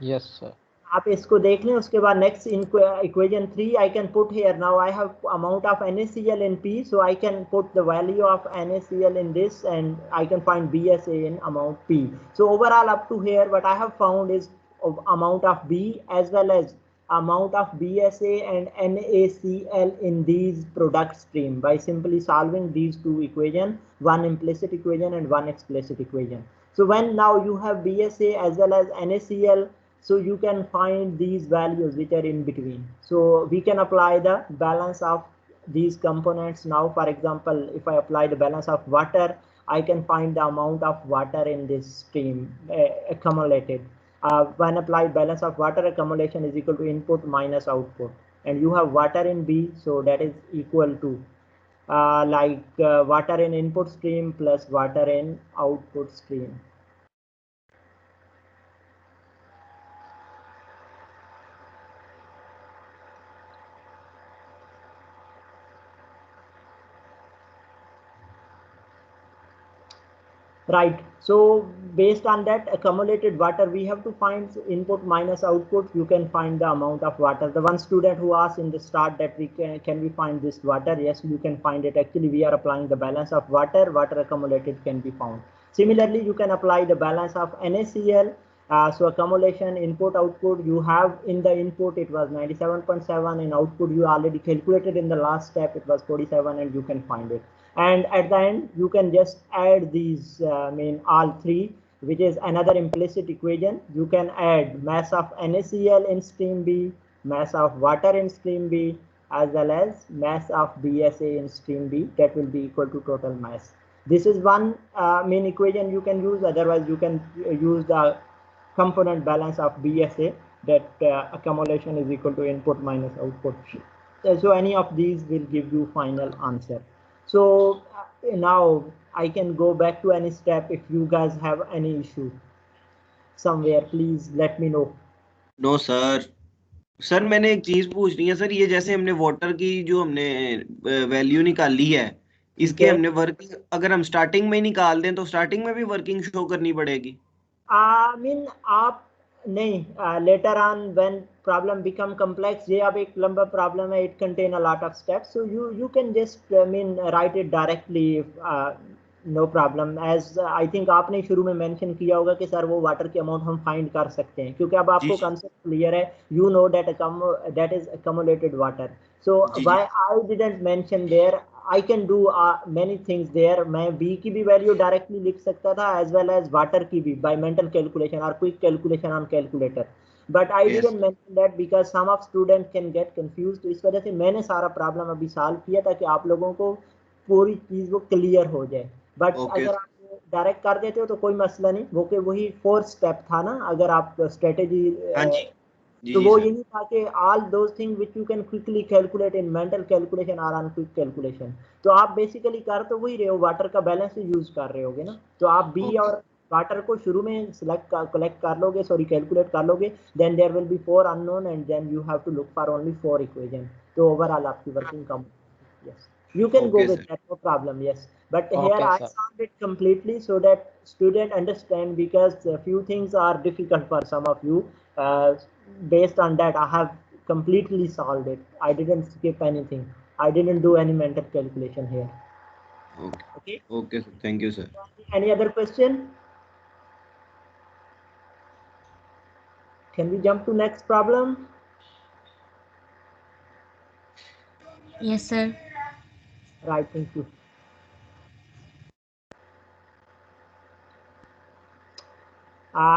Yes, sir. आप इसको देख लें. उसके बाद next equation 3 I can put here. Now I have amount of NaCl in P, so I can put the value of NaCl in this and I can find BSA in amount P. So overall up to here what I have found is of amount of B as well as amount of BSA and NaCl in these product stream by simply solving these two equations, one implicit equation and one explicit equation. So when now you have BSA as well as NaCl, so you can find these values which are in between. So we can apply the balance of these components. Now for example, if I apply the balance of water, I can find the amount of water in this stream accumulated. When applied balance of water, accumulation is equal to input minus output, and you have water in B, so that is equal to water in input stream plus water in output stream. Right. So based on that accumulated water, we have to find input minus output. You can find the amount of water. The one student who asked in the start that can we find this water? Yes, you can find it. Actually, we are applying the balance of water. Water accumulated can be found. Similarly, you can apply the balance of NaCl. So accumulation, input, output, you have in the input it was 97.7, in output you already calculated in the last step it was 47, and you can find it. And at the end you can just add these all three, which is another implicit equation. You can add mass of NaCl in stream B, mass of water in stream B, as well as mass of BSA in stream B. That will be equal to total mass. This is one main equation you can use. Otherwise you can use the component balance of BSA, that accumulation is equal to input minus output. So any of these will give you final answer. So now I can go back to any step. If you guys have any issue somewhere, please let me know. No sir, sir मैंने एक चीज पूछनी है sir, ये जैसे हमने water की जो हमने वैल्यू निकाली है, इसके हमने वर्किंग अगर हम स्टार्टिंग में ही निकाल दें तो स्टार्टिंग में भी वर्किंग शो करनी पड़ेगी? आप नहीं, later on when problem become complex, ये अब एक लंबा प्रॉब्लम है, it contain a lot of steps, so you can just write it directly, no problem. As I think आपने शुरू में मेंशन किया होगा कि सर वो वाटर की अमाउंट हम फाइंड कर सकते हैं, क्योंकि अब आपको कंसेप्ट क्लियर है. You know that is accumulated water. So why I didn't mention there, I can do many things there. मैं B की भी वैल्यू डायरेक्टली लिख सकता था, as well as वाटर की भी by mental calculation or quick calculation on calculator. But I didn't mention that because some of students can get confused. तो इस वजह से मैंने सारा प्रॉब्लम अभी सॉल्व किया ताकि आप लोगों को पूरी चीज वो क्लियर हो जाए. बट अगर आप डायरेक्ट कर देते हो तो कोई मसला नहीं, वो के वही 4 स्टेप था ना. अगर आप स्ट्रेटेजी तो वो यही था कि all those things which you can quickly calculate in mental calculation or on quick calculation. तो आप बेसिकली कर तो वही रहे हो, वाटर का बैलेंस यूज कर रहे होगे ना. तो आप बी और वाटर को शुरू में सिलेक्ट कलेक्ट कर लोगे, सॉरी कैलकुलेट कर लोगे, then there will be 4 unknown and then you have to look for only 4 equation. तो ओवरऑल आपकी working come. Yes, you can go with that, no problem. Yes, but here I solved it completely so that student understand, because a few things are difficult for some of you. Based on that I have completely solved it. I didn't skip anything. I didn't do any mental calculation here. Okay sir, thank you sir. Any other question? Can we jump to next problem? Yes sir. Right, thank you.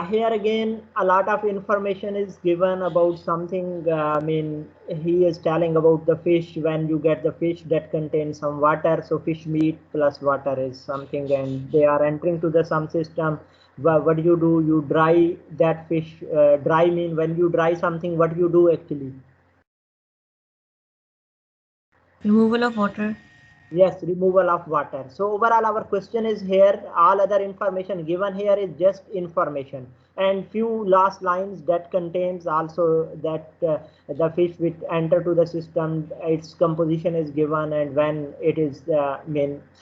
Here again a lot of information is given about something. He is telling about the fish. When you get the fish that contains some water, so fish meat plus water is something, and they are entering to the some system. What do? You dry that fish. Dry mean when you dry something, what you do actually? Removal of water. Yes, removal of water. So overall our question is here, all other information given here is just information, and few last lines that contains also that the fish which enter to the system, its composition is given, and when it is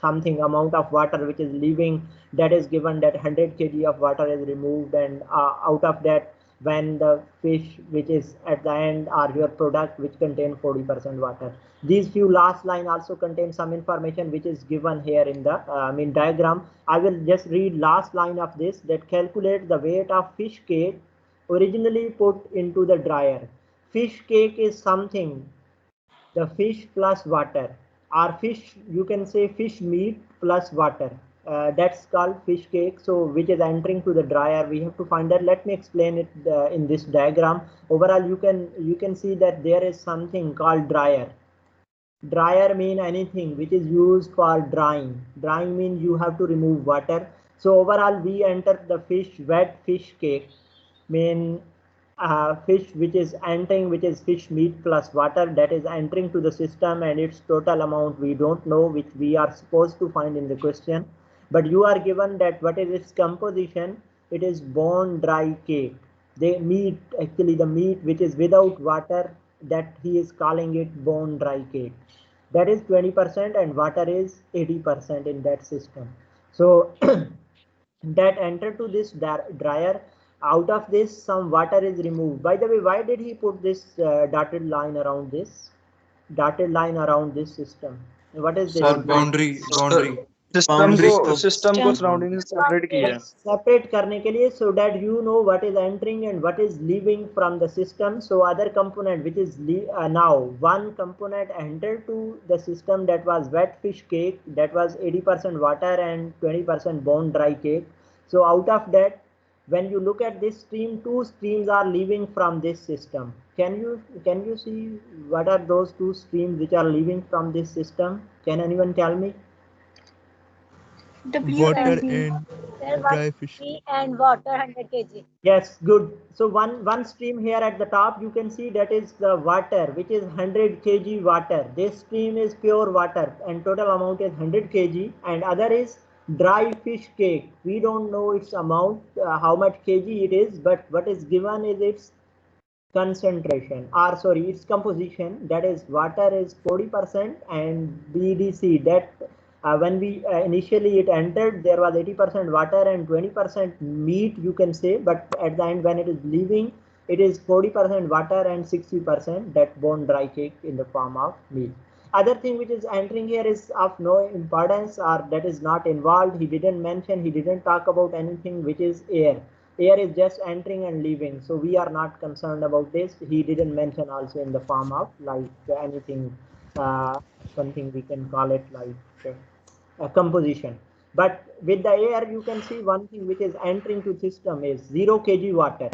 something amount of water which is leaving, that is given, that 100 kg of water is removed, and out of that when the fish which is at the end are your product which contain 40% water. These few last line also contain some information which is given here in the diagram. I will just read last line of this, that calculate the weight of fish cake originally put into the dryer. Fish cake is something, the fish plus water, or fish, you can say fish meat plus water. That's called fish cake. So which is entering to the dryer, we have to find that. Let me explain it in this diagram. Overall you can see that there is something called dryer. Dryer mean anything which is used for drying. Drying mean you have to remove water. So overall we enter the fish, wet fish cake mean fish which is entering, which is fish meat plus water, that is entering to the system, and its total amount we don't know, which we are supposed to find in the question. But you are given that what is its composition, it is bone dry cake. The meat, actually the meat which is without water, that he is calling it bone dry cake. That is 20% and water is 80% in that system. So that enter to this dryer. Out of this, some water is removed. By the way, why did he put this dotted line around this? Dotted line around this system. What is this? Sir boundary system को surrounding से separate किया है. Separate करने के लिए, so that you know what is entering and what is leaving from the system. So other component which is now one component entered to the system, that was wet fish cake, that was 80% water and 20% bone dry cake. So out of that, when you look at this stream, two streams are leaving from this system. Can you see what are those two streams which are leaving from this system? Can anyone tell me? Water and dry fish and water 100 kg. Yes, good. So one stream here at the top, you can see that is the water, which is 100 kg water. This stream is pure water and total amount is 100 kg, and other is dry fish cake. We don't know its amount, how much kg it is, but what is given is its concentration, or sorry, its composition. That is, water is 40% and BDC, that when we initially it entered, there was 80% water and 20% meat, you can say, but at the end when it is leaving, it is 40% water and 60% that bone dry cake in the form of meat. Other thing which is entering here is of no importance, or that is not involved. He didn't mention, he didn't talk about anything which is air. Air is just entering and leaving, so we are not concerned about this. He didn't mention also in the form of like anything, something we can call it like composition. But with the air, you can see one thing which is entering to system is 0 kg water.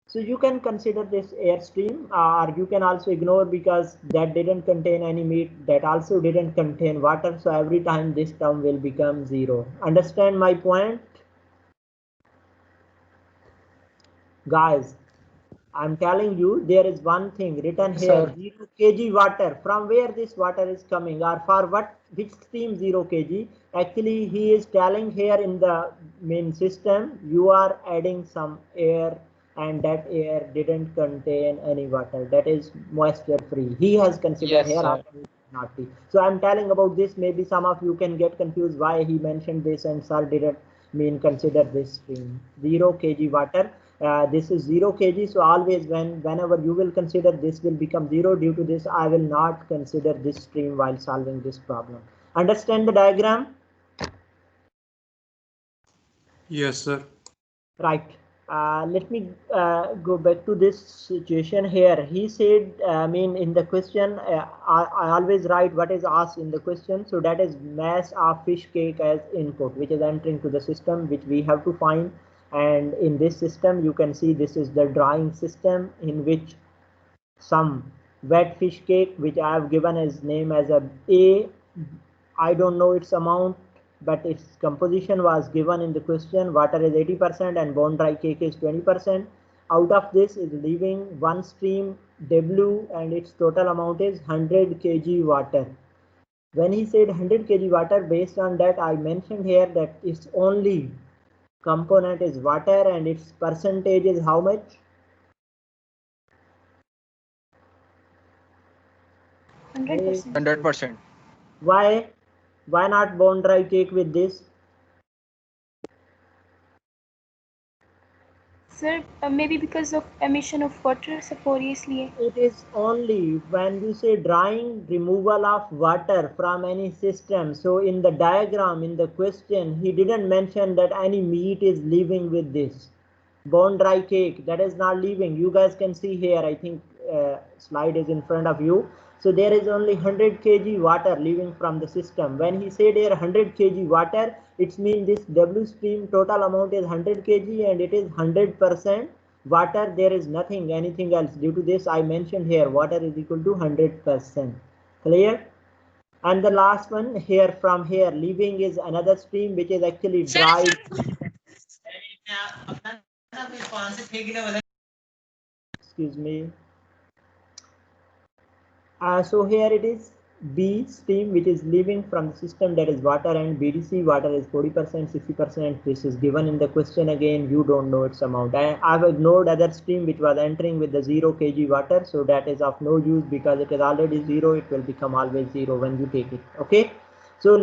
So you can consider this air stream, or you can also ignore, because that didn't contain any meat, that also didn't contain water. So every time this term will become 0. Understand my point? Guys, I'm telling you, there is one thing written here, 0 kg water. From where this water is coming, or for which stream 0 kg? Actually, he is telling here in the main system, you are adding some air, and that air didn't contain any water. That is moisture free. He has considered here not. So I'm telling about this. Maybe some of you can get confused why he mentioned this and sir didn't mean consider this stream. 0 kg water. This is 0 kg, so always whenever you will consider, this will become 0. Due to this, I will not consider this stream while solving this problem. Understand the diagram? Yes, sir. Right. Let me go back to this situation here. He said, in the question, I always write what is asked in the question. So that is mass of fish cake as input, which is entering to the system, which we have to find. And in this system, you can see this is the drying system, in which some wet fish cake, which I have given as name as A. I don't know its amount, but its composition was given in the question. Water is 80% and bone dry cake is 20%. Out of this is leaving one stream W, and its total amount is 100 kg water. When he said 100 kg water, based on that, I mentioned here that its only component is water, and its percentage is how much? 100%. Why not bone dry cake with this? Sir, maybe because of emission of water, supposedly. It is only when you say drying, removal of water from any system. So in the diagram, in the question, he didn't mention that any meat is leaving with this. Bone dry cake, that is not leaving. You guys can see here, I think slide is in front of you. So there is only 100 kg water leaving from the system. When he said here 100 kg water, it means this W stream total amount is 100 kg and it is 100% water. There is nothing, anything else. Due to this, I mentioned here water is equal to 100%. Clear? And the last one here, from here, leaving is another stream which is actually dried. Excuse me. So here it is B stream which is leaving from the system, that is water, and BDC water is 40%, 60%. This is given in the question again. You don't know its amount. I have ignored other stream which was entering with the 0 kg water, so that is of no use because it is already 0. It will become always 0 when you take it. Okay. So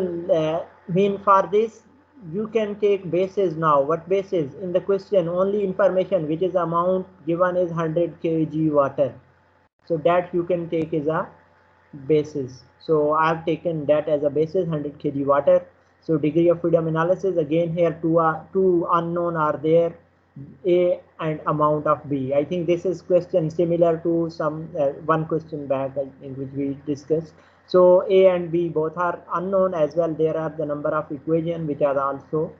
for this, you can take bases now. What bases? In the question, only information which is amount given is 100 kg water. So that you can take as a basis. So I have taken that as a basis, 100 kg water. So degree of freedom analysis, again here two unknown are there, A and amount of B. I think this is question similar to some one question back, I think, which we discussed. So A and B both are unknown as well. There are the number of equations which are also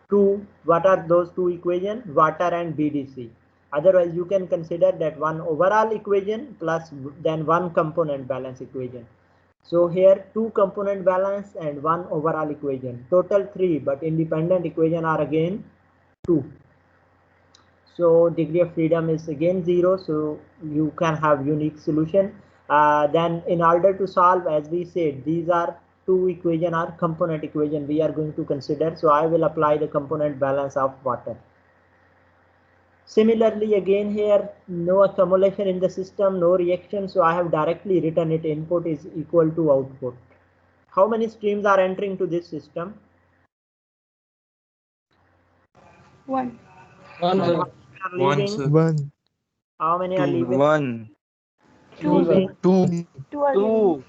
two. What are those two equations? Water and BDC. Otherwise, you can consider that one overall equation plus then one component balance equation. So here two component balance and one overall equation. Total three, but independent equation are again two. So degree of freedom is again 0. So you can have unique solution. Then in order to solve, as we said, these are two equation are component equation we are going to consider. So I will apply the component balance of water. Similarly, again here, no accumulation in the system, no reaction. So I have directly written it, input is equal to output. How many streams are entering to this system? One. One. One, sir. One. How many are leaving? One. Two. Leaving. Two. Two are leaving.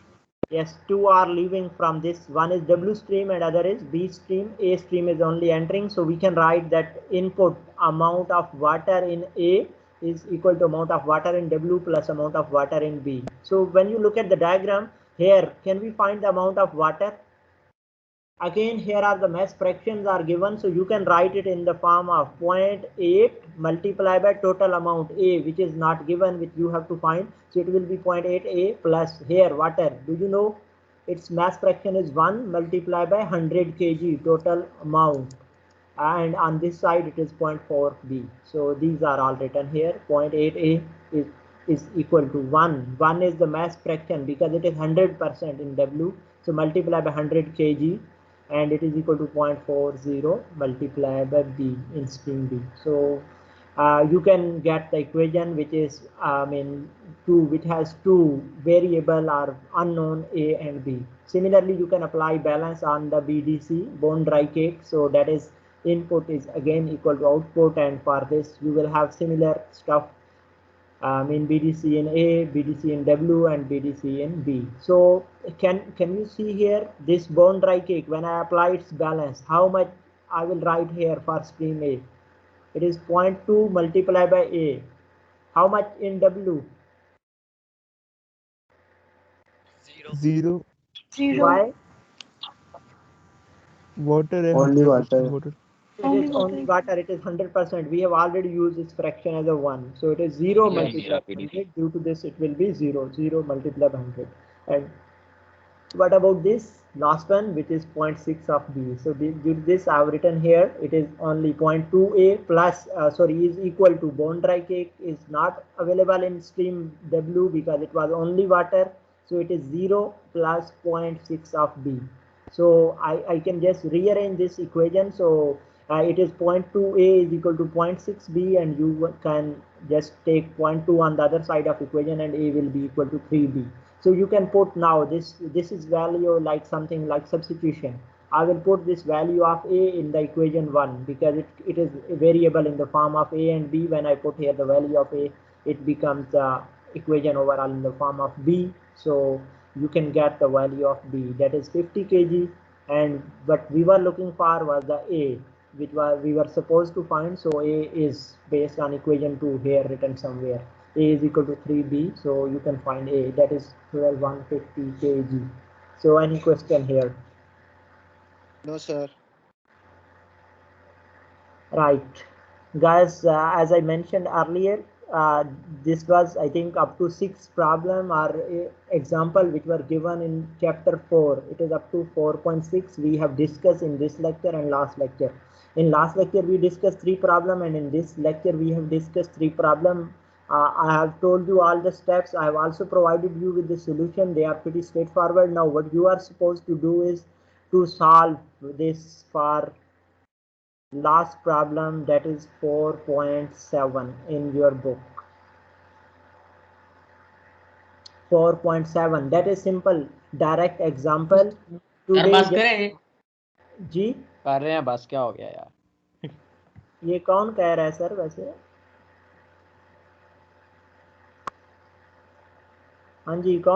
Yes, two are leaving from this. One is W stream and other is B stream. A stream is only entering. So we can write that input amount of water in A is equal to amount of water in W plus amount of water in B. So when you look at the diagram here, can we find the amount of water? Again, here are the mass fractions are given. So you can write it in the form of 0.8 multiplied by total amount A, which is not given, which you have to find. So it will be 0.8 A plus here water. Do you know its mass fraction is 1 multiplied by 100 kg total amount. And on this side it is 0.4 B. So these are all written here. 0.8 A is equal to 1. 1 is the mass fraction because it is 100% in W. So multiply by 100 kg. And it is equal to 0.40 multiplied by B in stream B. So you can get the equation which is which has two variable are unknown A and B. Similarly, you can apply balance on the BDC, bone dry cake. So that is input is again equal to output, and for this you will have similar stuff. BDC in A, BDC in W, and BDC in B. So can you see here this bone dry cake, when I apply its balance, how much I will write here for stream A? It is 0.2 multiplied by A. How much in W? 0. Why? Water. Only water. It is only water. It is 100%. We have already used its fraction as a 1. So it is 0 multiplied by 100. Due to this, it will be 0. 0 multiplied by 100. And what about this last one, which is 0.6 of B? So due to this, I have written here, it is only 0.2A plus, is equal to bone dry cake is not available in stream W because it was only water. So it is 0 plus 0.6 of B. So I can just rearrange this equation. So it is 0.2A is equal to 0.6B, and you can just take 0.2 on the other side of equation, and A will be equal to 3B. So you can put now this is value like something like substitution. I will put this value of A in the equation 1 because it is a variable in the form of A and B. When I put here the value of A, it becomes the equation overall in the form of B. So you can get the value of B, that is 50 kg, and what we were looking for was the A, which we were supposed to find. So A is based on equation 2 here written somewhere. A is equal to 3B, so you can find A, that is 1,250 kg. So any question here? No, sir. Right, guys, as I mentioned earlier, this was, I think, up to 6 problem or example which were given in chapter 4. It is up to 4.6 we have discussed in this lecture and last lecture. In last lecture we discussed 3 problem, and in this lecture we have discussed 3 problem. I have told you all the steps. I have also provided you with the solution. They are pretty straightforward. Now what you are supposed to do is to solve this for last problem, that is 4.7 in your book. 4.7, that is simple direct example. Today G कर रहे हैं बस, क्या हो गया यार। ये कौन कह रहा है सर वैसे? हाँ जी, कौन